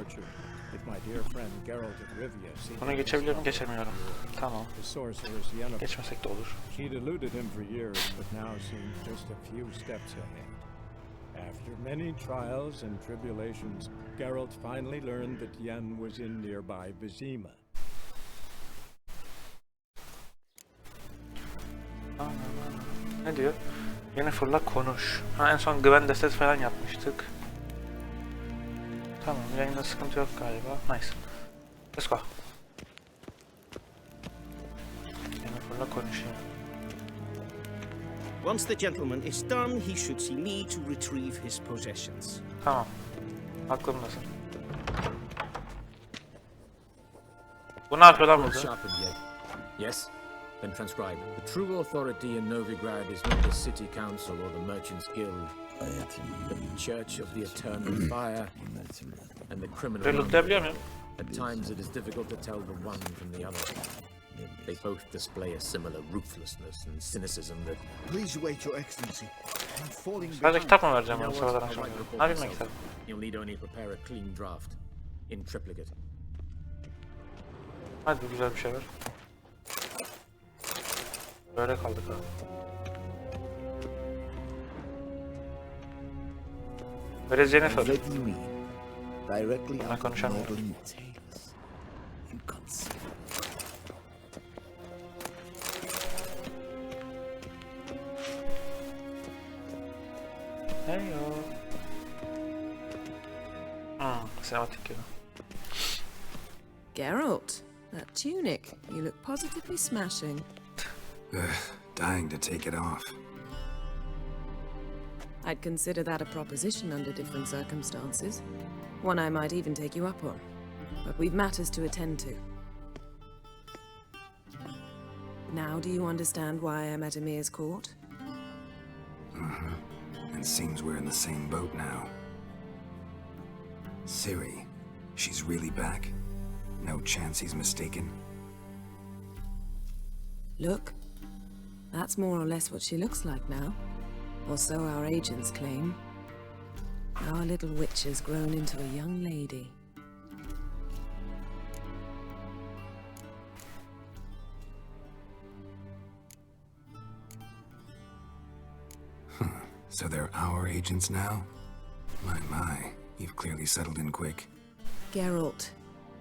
tortured. If my dear friend Geralt of Rivia Bunu geçebiliyorum, geçemiyorum. Tamam. the sorceress Yennefer. Geçmesek de olur. She'd eluded him for years, but now seemed just a few steps ahead. After many trials and tribulations, Geralt finally learned that Yen was in nearby Vizima. Ne diyor? Yennefer'la konuş. Ha, en son güven destesi falan yapmıştık. Tamam, yayında sıkıntı yok galiba. Nice. Let's go. Yennefer'la konuşayım. Once the gentleman is done, he should see me to retrieve his possessions. Tamam. Aklımdasın. Bu ne yapıyor lan burada? Yes? Then transcribe. The true authority in Novigrad is not the city council or the merchants guild, but the church of the eternal fire and the criminal. Reloadlayabiliyor muyum? At times it is difficult to tell the one from the other. They both display a similar ruthlessness and cynicism that... Please wait, Your Excellency. I'm falling Sadece behind. kitap mı vereceğim You ben know sıradan what? akşam? I write the Ne report bileyim myself. kitap. You'll need only prepare a clean draft in triplicate. Hadi güzel bir şey ver. Böyle kaldık abi. Where is Yennefer? Let me directly Ben out of konuşamıyorum. noble tales. Inconceivable. Hey yo. Sinematik gibi. Geralt, that tunic. You look positively smashing. Dying to take it off. I'd consider that a proposition under different circumstances. One I might even take you up on. But we've matters to attend to. Now do you understand why I'm at Emir's court? It seems we're in the same boat now. Ciri, she's really back. No chance he's mistaken. Look, that's more or less what she looks like now. Or so our agents claim. Our little witch has grown into a young lady. So they're our agents now? My, you've clearly settled in quick. Geralt,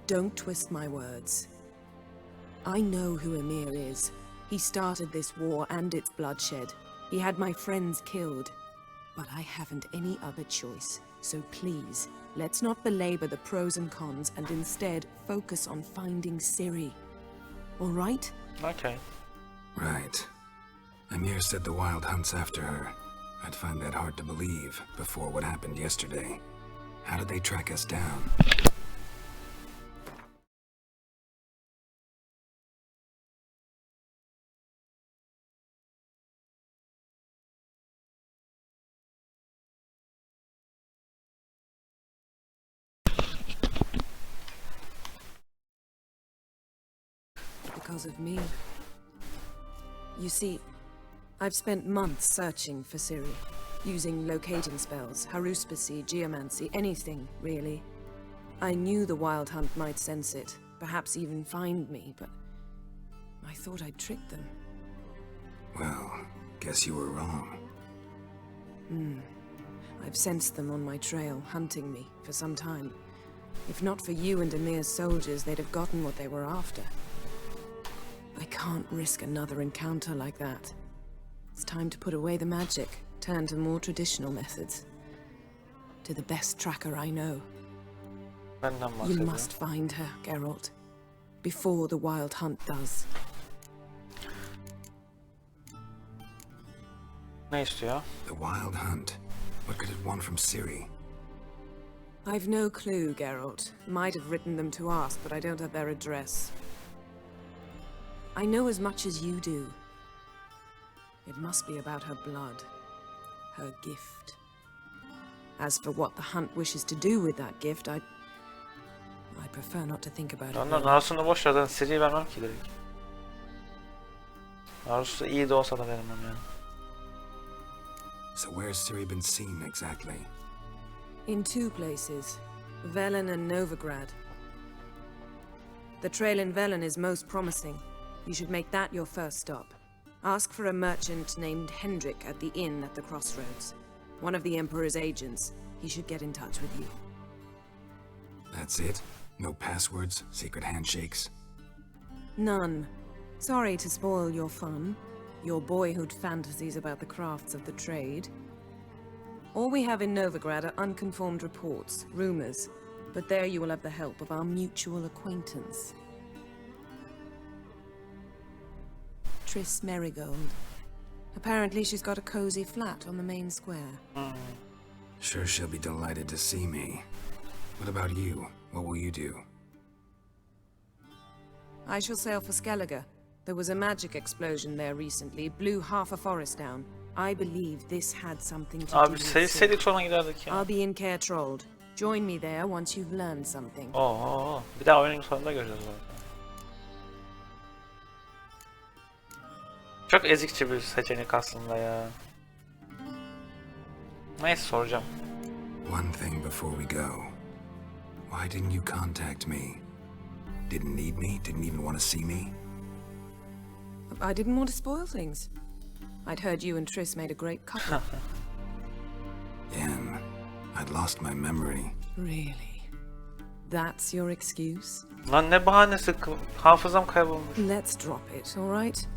don't twist my words. I know who Emir is. He started this war and its bloodshed. He had my friends killed. But I haven't any other choice. So please, let's not belabor the pros and cons and instead focus on finding Ciri. All right? Okay. Right. Emir said the Wild Hunt's after her. I'd find that hard to believe before what happened yesterday. How did they track us down? Because of me. You see, I've spent months searching for Ciri, using locating spells, haruspicy, geomancy, anything, really. I knew the Wild Hunt might sense it, perhaps even find me, but I thought I'd tricked them. Well, guess you were wrong. I've sensed them on my trail, hunting me, for some time. If not for you and Emir's soldiers, they'd have gotten what they were after. I can't risk another encounter like that. It's time to put away the magic, turn to more traditional methods. To the best tracker I know. Benden You bahsediyor. must find her, Geralt. Before the Wild Hunt does. Ne istiyor? The Wild Hunt. What could it want from Ciri? I've no clue, Geralt. Might have written them to ask, but I don't have their address. I know as much as you do. It must be about her blood. Her gift. As for what the Hunt wishes to do with that gift, I prefer not to think about it. Onların arasında boş yerden Ciri'yi vermem ki direkt. Arzusu iyi de olsa da vermem yani. So where's Ciri been seen exactly? In two places. Velen and Novigrad. The trail in Velen is most promising. You should make that your first stop. Ask for a merchant named Hendrik at the inn at the crossroads. One of the Emperor's agents. He should get in touch with you. That's it? No passwords? Secret handshakes? None. Sorry to spoil your fun. Your boyhood fantasies about the crafts of the trade. All we have in Novigrad are unconfirmed reports, rumors. But there you will have the help of our mutual acquaintance. Triss Merigold. Apparently she's got a cozy flat on the main square. Sure she'll be delighted to see me. What about you? What will you do? I shall sail for Skellige. There was a magic explosion there recently, blew half a forest down. I believe this had something to do Abi with sevseydik Ciri. sonra giderdik ya. I'll be in Care Trolled. Join me there once you've learned something. Oo, bir daha oyunun sonunda göreceğiz zaten. Çok ezikçe bir seçenek aslında ya. Neyse soracağım. One thing before we go. Why didn't you contact me? Didn't need me? Didn't even want to see me? I didn't want to spoil things. I'd heard you and Triss made a great couple. Yen, I'd lost my memory. Really? That's your excuse? Lan ne bahanesi, hafızam kaybolmuş. Let's drop it, alright?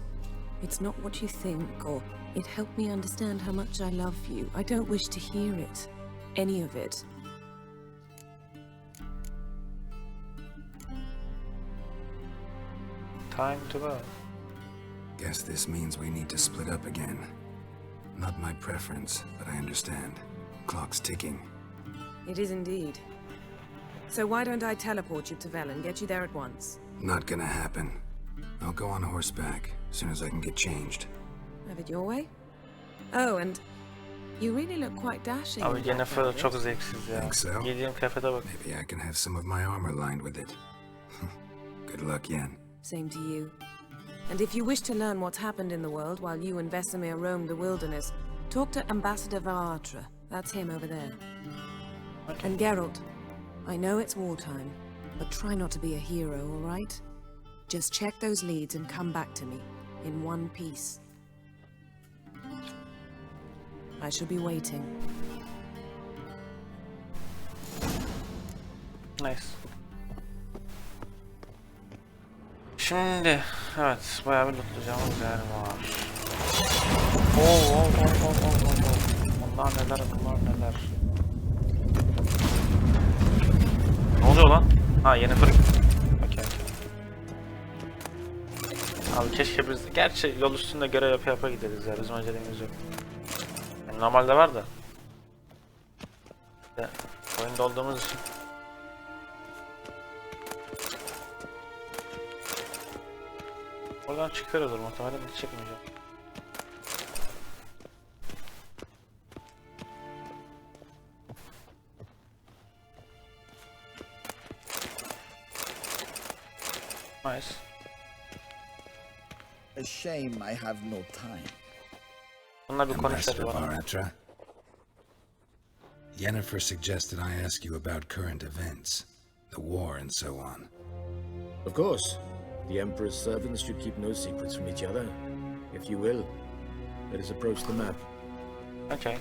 It's not what you think, or it helped me understand how much I love you. I don't wish to hear it. Any of it. Time to go. Guess this means we need to split up again. Not my preference, but I understand. Clock's ticking. It is indeed. So why don't I teleport you to Velen, get you there at once? Not gonna happen. I'll go on horseback, as soon as I can get changed. Have it your way? Oh, and you really look quite dashing. Abi in that Jennifer outfit. çok zevksiz ya. Think so? Giydiğim kıyafete bak. Maybe I can have some of my armor lined with it. Good luck, Yen. Same to you. And if you wish to learn what's happened in the world while you and Vesemir roamed the wilderness, talk to Ambassador Varatra. That's him over there. Okay. And Geralt, I know it's wartime, but try not to be a hero, all right? Just check those leads and come back to me, in one piece. I shall be waiting. Nice. Şimdi evet bayağı bir lootlayacağımız yer var. Oo. Onlar neler neler. Ne oluyor lan? Ha yeni fırın. Okey. Abi keşke biz gerçi yol üstünde görev yapa gideriz ya, bizim acelemiz yok. Yani normalde var da. İşte oyunda olduğumuz için. Oradan çıkarız muhtemelen, hiç çıkmayacağım. Nice. A shame I have no time. Bununla bir Ambassador konuşalım. Varatra. Yennefer suggested I ask you about current events, the war and so on. Of course. The Emperor's servants should keep no secrets from each other. If you will, let us approach the map. Okay.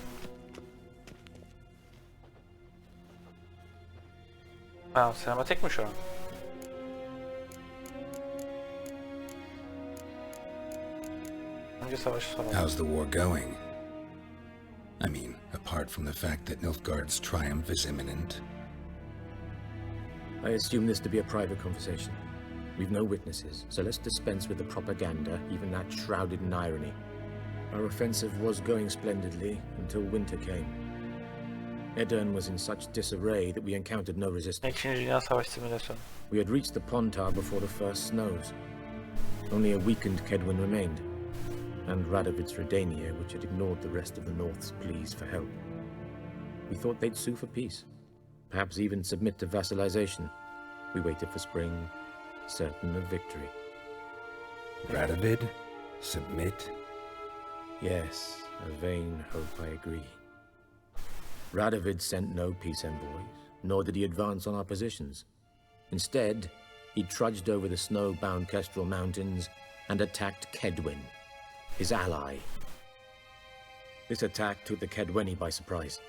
Ha, sinematik mi şu an? Önce savaşı soralım. How's the war going? I mean, apart from the fact that Nilfgaard's triumph is imminent. I assume this to be a private conversation. We've no witnesses, so let's dispense with the propaganda, even that shrouded in irony. Our offensive was going splendidly until winter came. Edirne was in such disarray that we encountered no resistance. İkinci Dünya Savaşı simülasyonu. We had reached the Pontar before the first snows. Only a weakened Kedwin remained, and Radovid's Redania, which had ignored the rest of the North's pleas for help. We thought they'd sue for peace, perhaps even submit to vassalization. We waited for spring, certain of victory. Radovid? Submit? Yes, a vain hope, I agree. Radovid sent no peace envoys, nor did he advance on our positions. Instead, he trudged over the snow-bound Kestrel Mountains and attacked Kedwen, his ally. This attack took the Kedweni by surprise.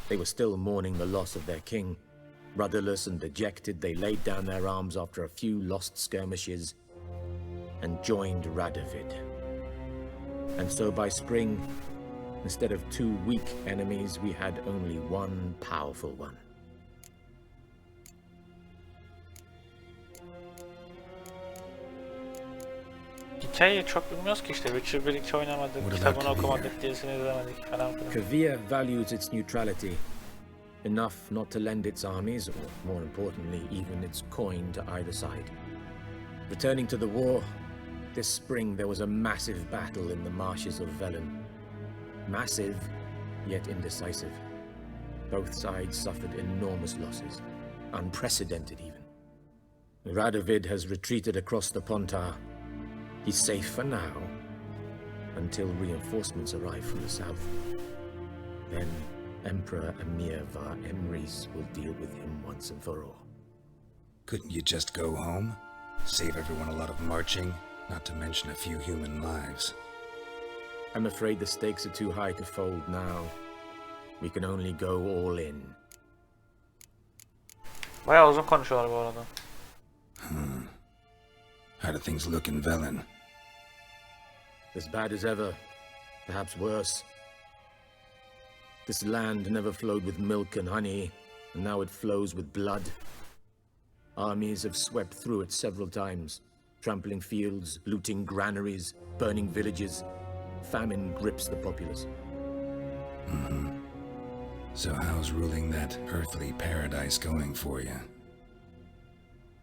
They were still mourning the loss of their king. Rudderless and dejected, they laid down their arms after a few lost skirmishes and joined Radovid. And so by spring, instead of 2 weak enemies, we had only one powerful one. Hikayeyi çok bilmiyoruz ki işte. Witcher 1 2 oynamadık, What about kitabını Kavir? okumadık, dizisini izlemedik falan filan. Kavir values its neutrality, enough not to lend its armies, or more importantly, even its coin to either side. Returning to the war, this spring there was a massive battle in the marshes of Velen. Massive, yet indecisive. Both sides suffered enormous losses, unprecedented even. Radovid has retreated across the Pontar. He's safe for now, until reinforcements arrive from the south. Then Emperor Emir var Emrys will deal with him once and for all. Couldn't you just go home? Save everyone a lot of marching, not to mention a few human lives. I'm afraid the stakes are too high to fold now. We can only go all in. Bayağı uzun konuşuyorlar bu arada. How do things look in Velen? As bad as ever, perhaps worse. This land never flowed with milk and honey, and now it flows with blood. Armies have swept through it several times, trampling fields, looting granaries, burning villages. Famine grips the populace. So how's ruling that earthly paradise going for you?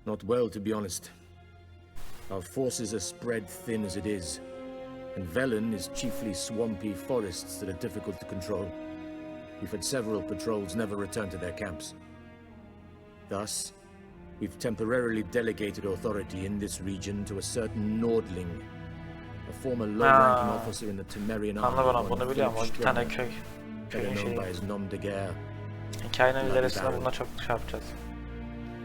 Not well, to be honest. Our forces are spread thin as it is, and Velen is chiefly swampy forests that are difficult to control. We've had several patrols never return to their camps. Thus, we've temporarily delegated authority in this region to a certain Nordling, a former low-ranking officer in the Temerian army. Anla bunu biliyorum. O bir tane köy. Better Köyün known şeyi. by his nom de guerre. Hikayenin ilerisinde bununla çok şey yapacağız.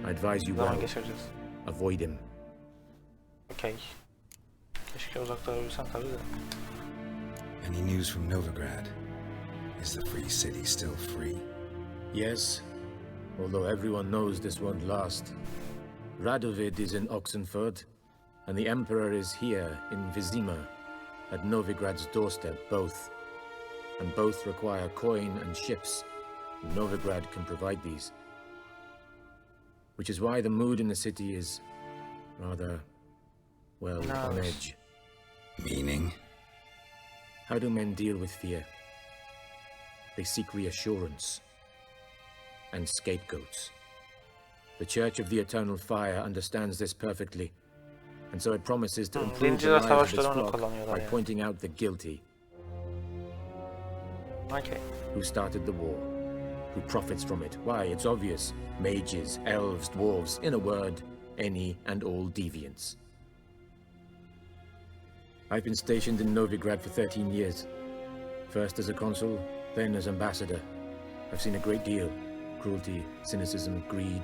I advise you Zaman well. geçireceğiz. Avoid him. Okey. Keşke uzakta olabilsem tabii de. Any news from Novigrad? Is the free city still free? Yes, although everyone knows this won't last. Radovid is in Oxenford, and the Emperor is here in Vizima, at Novigrad's doorstep, both. And both require coin and ships. Novigrad can provide these. Which is why the mood in the city is rather, well, on edge. Meaning? How do men deal with fear? They seek reassurance and scapegoats. The Church of the Eternal Fire understands this perfectly, and so it promises to improve the Dinciler lives of its savaşları onu flock kullanıyorlar by yani. pointing out the guilty, Okey. who started the war, who profits from it. Why, it's obvious. Mages, elves, dwarves, in a word, any and all deviants. I've been stationed in Novigrad for 13 years. First as a consul, then as ambassador. I've seen a great deal. Cruelty, cynicism, greed.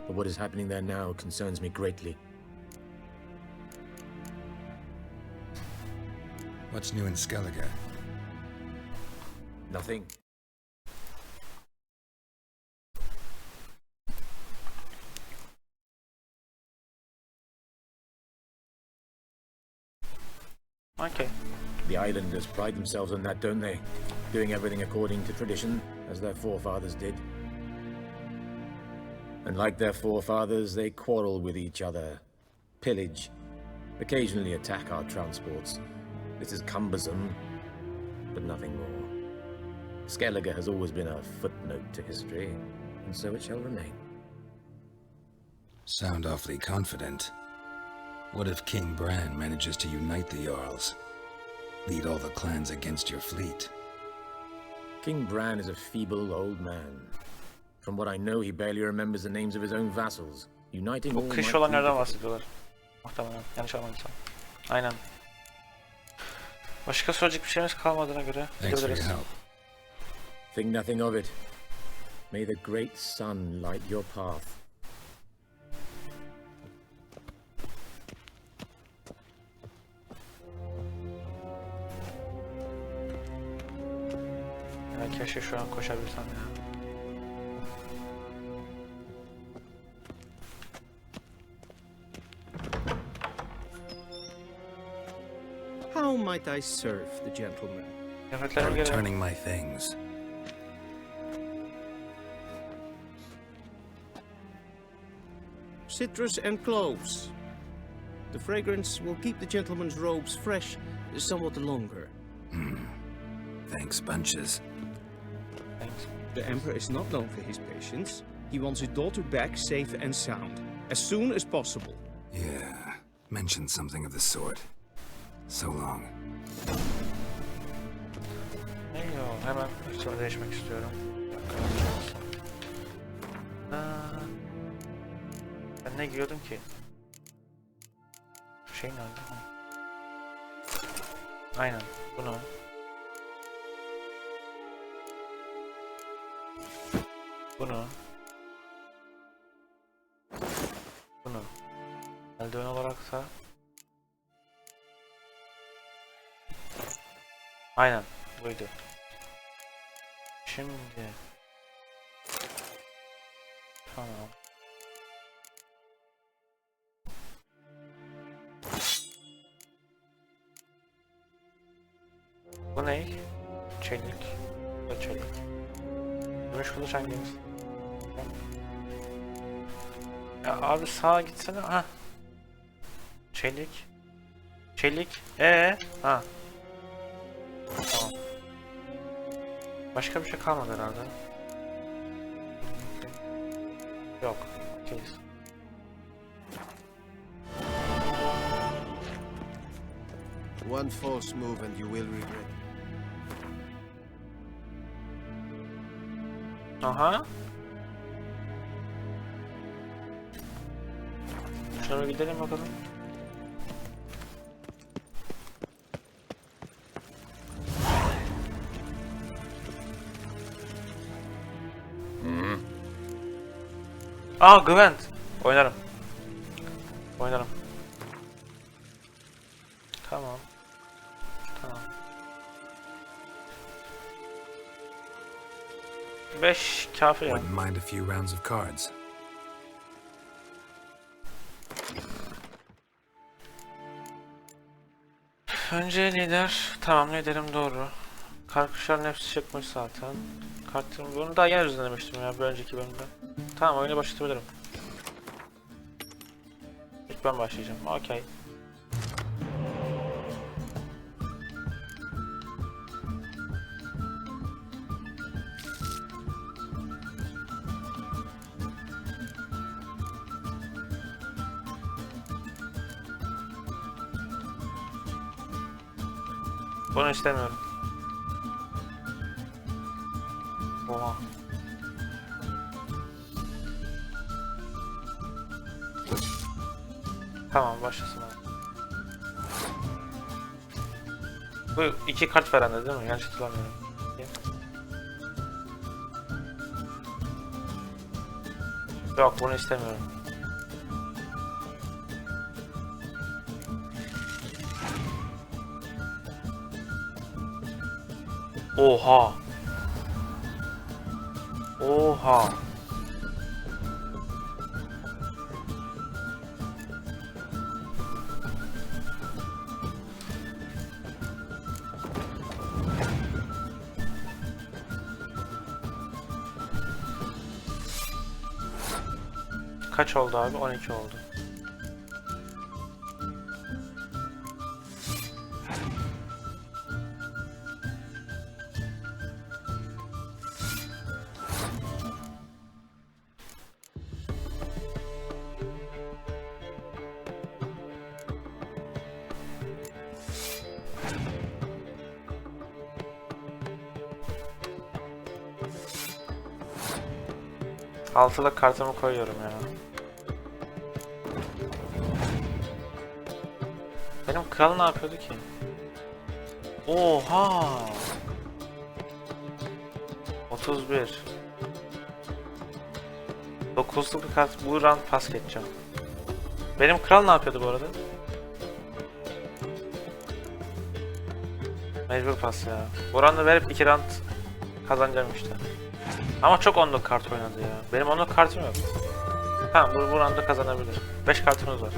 But what is happening there now concerns me greatly. What's new in Skellige? Nothing. Okey. The islanders pride themselves on that, don't they? Doing everything according to tradition, as their forefathers did. And like their forefathers, they quarrel with each other, pillage, occasionally attack our transports. This is cumbersome, but nothing more. Skellige has always been a footnote to history, and so it shall remain. Sound awfully confident. What if King Bran manages to unite the Jarls? Lead all the clans against your fleet? King Bran is a feeble old man. From what I know, he barely remembers the names of his own vassals. Uniting all Bu might kış be olanlardan difficult. bahsediyorlar. Muhtemelen. Yanlış anlamadıysam. Aynen. Başka söyleyecek bir şeyimiz kalmadığına göre Thanks for your gidebiliriz. help. Think nothing of it. May the great sun light your path. Ya keşke şu an koşabilsem ya. How might I serve the gentleman? Kıyafetlerime gelelim. Returning my things. Citrus and cloves. The fragrance will keep the gentleman's robes fresh somewhat longer. Thanks, bunches. Thanks. The Emperor is not known for his patience. He wants his daughter back safe and sound, as soon as possible. Yeah, mentioned something of the sort. So long. Yo, hemen üstümü değişmek istiyorum. Ben ne giyiyordum ki? Şey nerede? Ha. Aynen bunu. Bunu. Bunu. Eldiven olaraksa. Aynen buydu. Şimdi. Tamam. Bu ne? Çelik. Bu da çelik. Gümüş kılıç hangimiz? Ya abi sağa gitsene. Ha. Çelik. Çelik. Ha. Tamam. Başka bir şey kalmadı herhalde. Yok. Okeyiz. One false move and you will regret. Aha. Şuna bir gidelim bakalım. Gwent. Oynarım. Oynarım. Tamam. Tamam. 5 kafi ya. Wouldn't mind a few rounds of cards. Önce lider. Tamam liderim doğru. Karkışların hepsi çıkmış zaten. Kartlarım bunu daha yeni düzenlemiştim ya bir önceki bölümde. Tamam oyunu başlatabilirim. İlk ben başlayacağım. Okey. Bunu istemiyorum. Oha. Tamam başlasın abi. Bu 2 kart veren de değil mi? Yanlış hatırlamıyorum. Yok bunu istemiyorum. Oha. Oha. Kaç oldu abi? 12 oldu. Altıda kartımı koyuyorum ya. Benim kral ne yapıyordu ki? Oha! 31. 9'luk bir kart. Bu round pas geçeceğim. Benim kral ne yapıyordu bu arada? Mecbur pas ya. Bu round'u verip 2 round kazanacağım işte. Ama çok 10'luk kart oynadı ya. Benim 10'luk kartım yok. Tamam bu round'u kazanabilir. 5 kartımız var.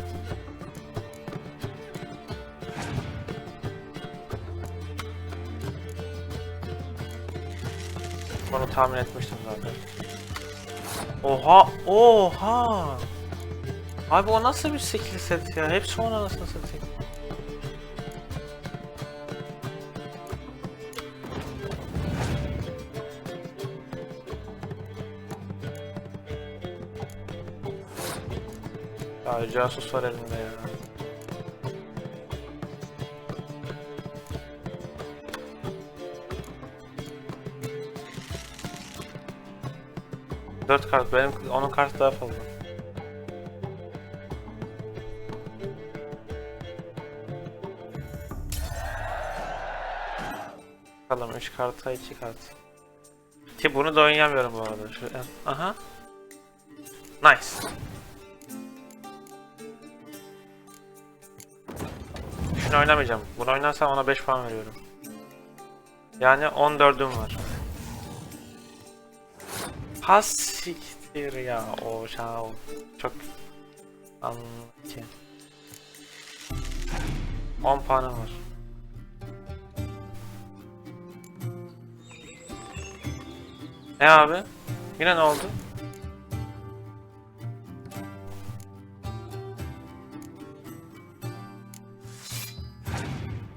Bunu tahmin etmiştim zaten. Oha! Oha! Abi o nasıl bir skill set ya? Hepsi ona nasıl satayım? Ya casus var elimde ya. Dört kart, benim onun kartı daha fazla. Bakalım 3 karta 2 kart. Ki bunu da oynayamıyorum bu arada. Şu, aha. Nice. Şunu oynamayacağım. Bunu oynarsam ona 5 puan veriyorum. Yani 14'üm var. Has siktir ya o şav. Çok anki. 10 puanım var. Ne abi? Yine ne oldu?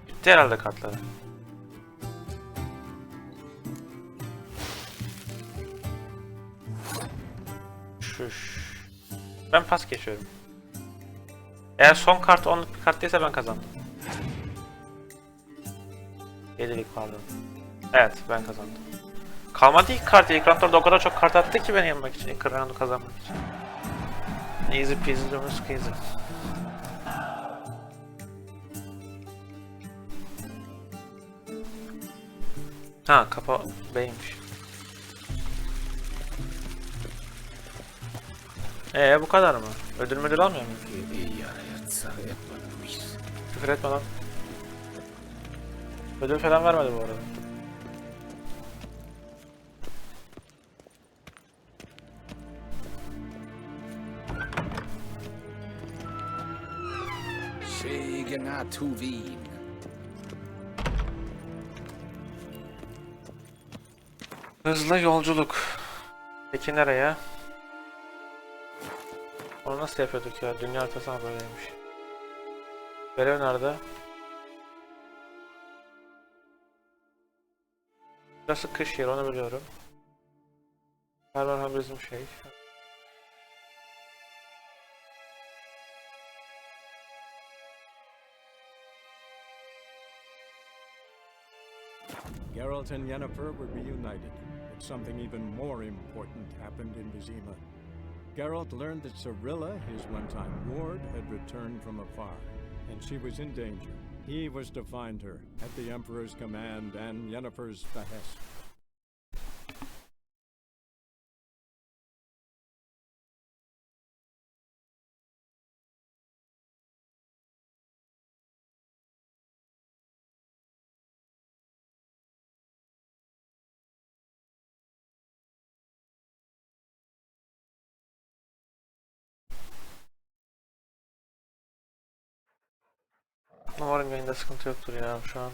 Bitti herhalde kartları. Ben pas geçiyorum. Eğer son kart 10'luk bir kart değilse ben kazandım. 7'lik pardon. Evet ben kazandım. Kalmadı ilk kart. İlk roundlarda o kadar çok kart attı ki beni yenmek için. İlk roundu kazanmak için. Easy peasy lemon squeezy. Ha kapa B'ymiş. Bu kadar mı? Ödül müdür almıyor mu? Küfür etme lan. Ödül falan vermedi bu arada. Hızlı yolculuk. Peki nereye? Onu nasıl yapıyorduk ya? Dünya haritası böyleymiş. Görev nerede? Burası kış yeri onu biliyorum. Her bizim şey. Geralt and Yennefer were reunited, but something even more important happened in Vizima. Geralt learned that Cirilla, his one-time ward, had returned from afar, and she was in danger. He was to find her, at the Emperor's command and Yennefer's behest. Umarım yayında sıkıntı yoktur ya şu an.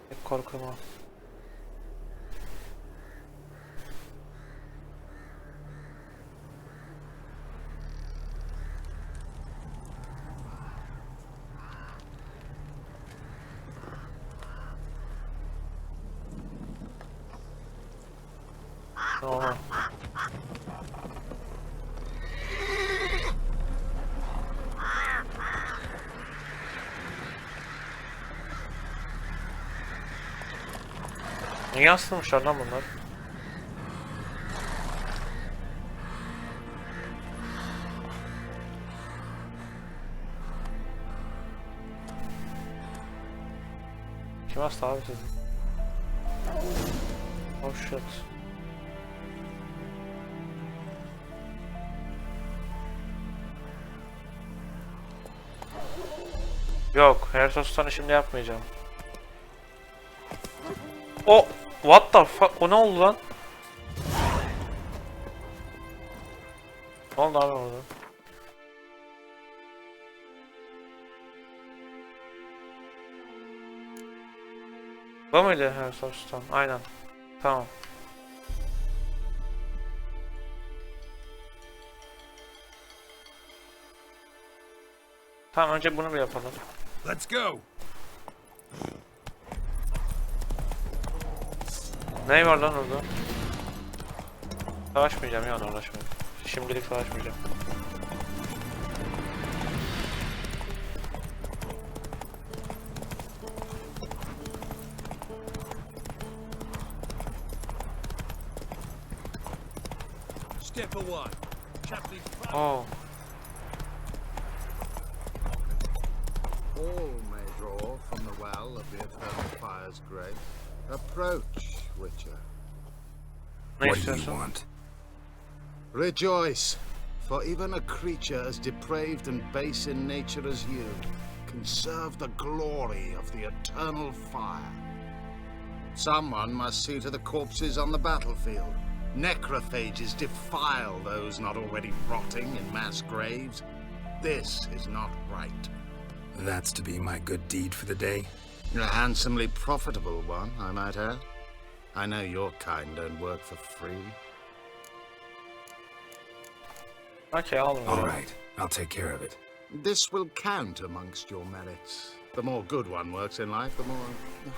Hep korkum o. Oha. Niye asılmışlar lan bunlar? Kim hasta abi sizi? Oh shit. Yok, Hersos'tan şimdi yapmayacağım. O what the fuck? O ne oldu lan? Ne oldu abi orada? Bu muydu Hersos'tan? Aynen. Tamam. Tamam, önce bunu bir yapalım. Let's go. Ne var lan orada? Savaşmayacağım ya, uğraşmayayım. Şimdilik savaşmayacağım. Step away. Oh. All may draw from the well of the eternal fire's grace. Approach, Witcher. Ne What do you istiyorsun? want? Rejoice, for even a creature as depraved and base in nature as you can serve the glory of the eternal fire. Someone must see to the corpses on the battlefield. Necrophages defile those not already rotting in mass graves. This is not right. That's to be my good deed for the day? A handsomely profitable one, I might add. I know your kind don't work for free. Okay, I'll All right, I'll take care of it. This will count amongst your merits. The more good one works in life, the more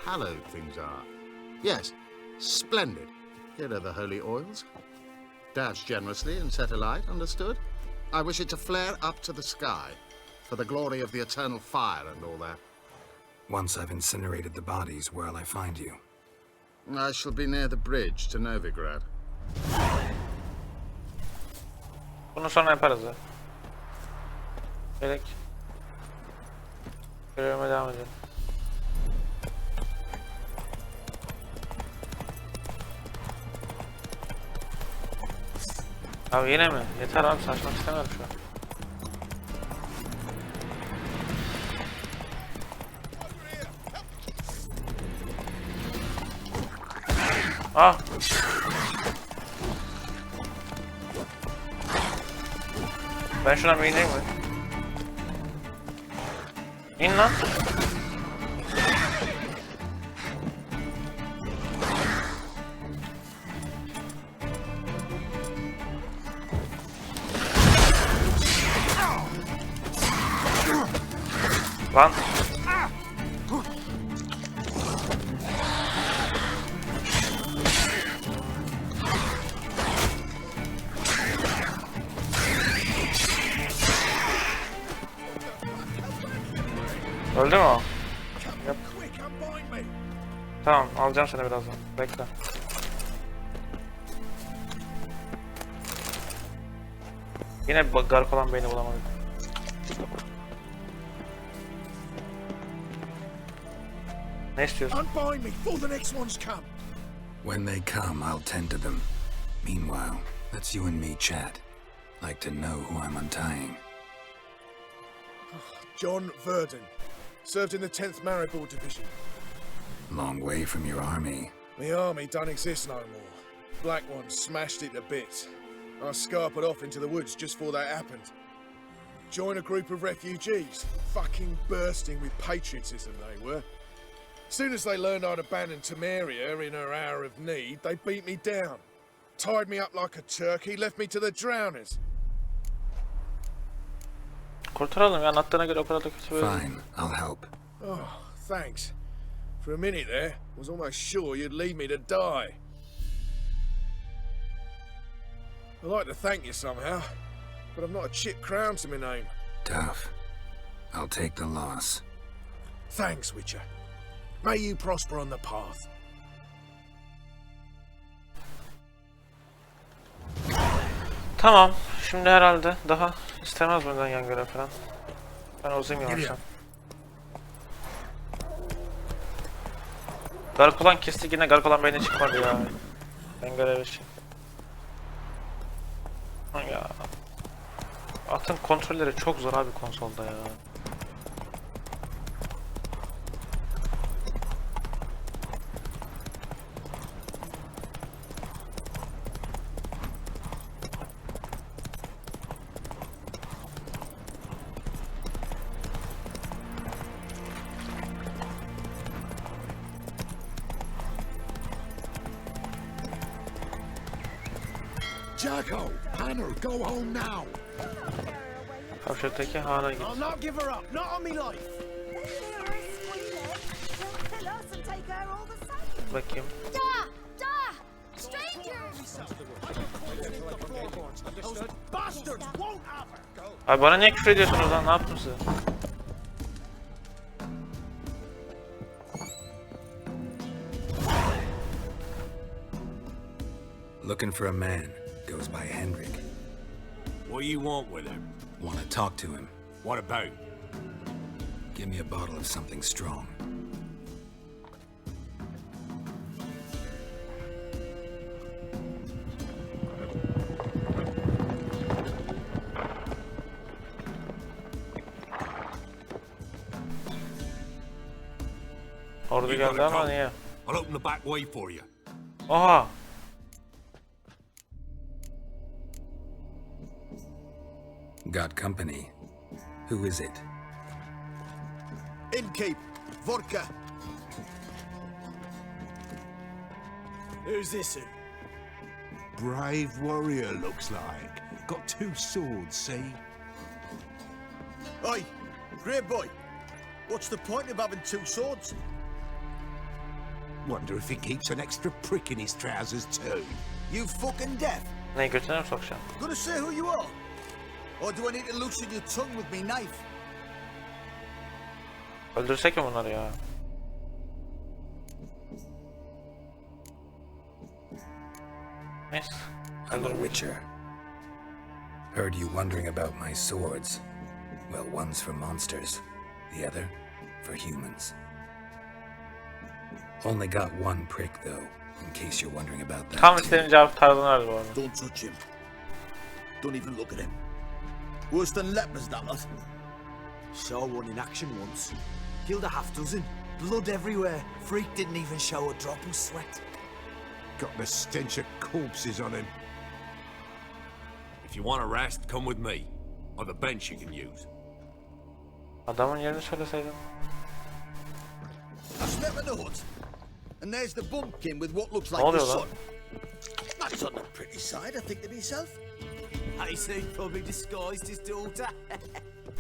hallowed things are. Yes, splendid. Here are the holy oils. Dash generously and set alight, understood? I wish it to flare up to the sky, for the glory of the eternal fire and all that. Once I've incinerated the bodies, where'll I find you? I shall be near the bridge to Novigrad. Bunu sonra yaparız ya. Gerek. Görevime devam edelim. Abi yine mi? Yeter abi, saçmak istemiyorum şu an. Ah! Ben şuna bir ineyim mi? İn lan! Lan! Öldü mü o? Yap. Tamam, alacağım seni birazdan. Bekle. Yine garip olan beyni bulamadım. Ne istiyorsun? Unbind me before the next ones come. When they come, I'll tend to them. Meanwhile, let's you and me chat. Like to know who I'm untying. John Verdon. Served in the 10th Maribor Division. Long way from your army. The army don't exist no more. Black ones smashed it to bits. I scarpered off into the woods just before that happened. Joined a group of refugees. Fucking bursting with patriotism they were. Soon as they learned I'd abandoned Temeria in her hour of need, they beat me down. Tied me up like a turkey, left me to the drowners. Kurtaralım ya, anlattığına göre o kadar da kötü böyle. Fine, I'll help. Oh, thanks. For a minute there, I was almost sure you'd leave me to die. I'd like to thank you somehow, but I've not a chip crown to my name. Tough. I'll take the loss. Thanks, Witcher. May you prosper on the path. Tamam, şimdi herhalde daha istemez benden yan görev falan. Ben uzayım yavaştan. Garip olan kesti, yine garip olan beyne çıkmadı ya. Ben görev için. Ya. Atın kontrolleri çok zor abi konsolda ya. Jacko, Hannah, go home now. Kavşaktaki hana git. I'll not give her up, not on me life. Bakayım. Bastards won't have her. Abi bana niye küfür ediyorsunuz lan? Ne yaptım size? Looking for a man. Goes by Hendrik. What do you want with him? Want to talk to him. What about? Give me a bottle of something strong. Orada You geldi gotta ama come. niye? I'll open the back way for you. Oha! Got company. Who is it? Innkeep, vodka. Who's this? Brave warrior, looks like. Got 2 swords, see? Oi, great boy. What's the point of having 2 swords? Wonder if he keeps an extra prick in his trousers too. You fucking deaf? Ne götüne mi sokacağım? Gonna say who you are? Or do I need to loosen your tongue with me knife? Öldürsek mi bunları ya? Neyse. I'm a witcher. Heard you wondering about my swords. Well, one's for monsters, the other for humans. Only got 1 prick though, in case you're wondering about that. Tam too. istediğin cevap tarzını verdi bu arada. Don't touch him. Don't even look at him. Worse than lepers, that lot. Saw one in action once. Killed a half dozen. Blood everywhere. Freak didn't even show a drop of sweat. Got the stench of corpses on him. If you want a rest, come with me. Or the bench you can use. Adamın yerini söyleseydin. I step in the hut, and there's the bumpkin with what looks like Ne the oluyor lan? sun. That's on the pretty side, I think to myself. I see, probably disguised his daughter.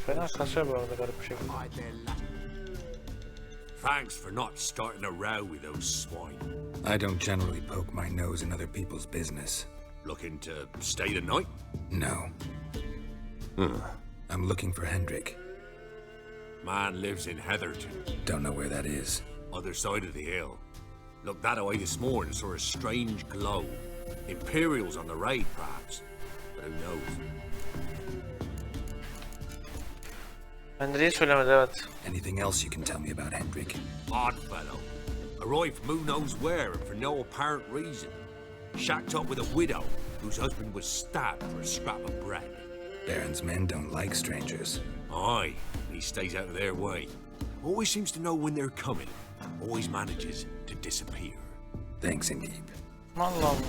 Fena kasıyor bu arada garip bir şekilde. Thanks for not starting a row with those swine. I don't generally poke my nose in other people's business. Looking to stay the night? No. I'm looking for Hendrik. Man lives in Heatherton, Don't know where that is. other side of the hill. Looked that away this morning, saw a strange glow. Imperials on the raid, perhaps. But who knows? Hendrik'i söylemedi evet. Anything else you can tell me about Hendrik? Odd fellow. Arrived from who knows where and for no apparent reason. Shacked up with a widow whose husband was stabbed for a scrap of bread. Baron's men don't like strangers. Aye, he stays out of their way. Always seems to know when they're coming. Always manages to disappear. Thanks, Indeed. Allah Allah.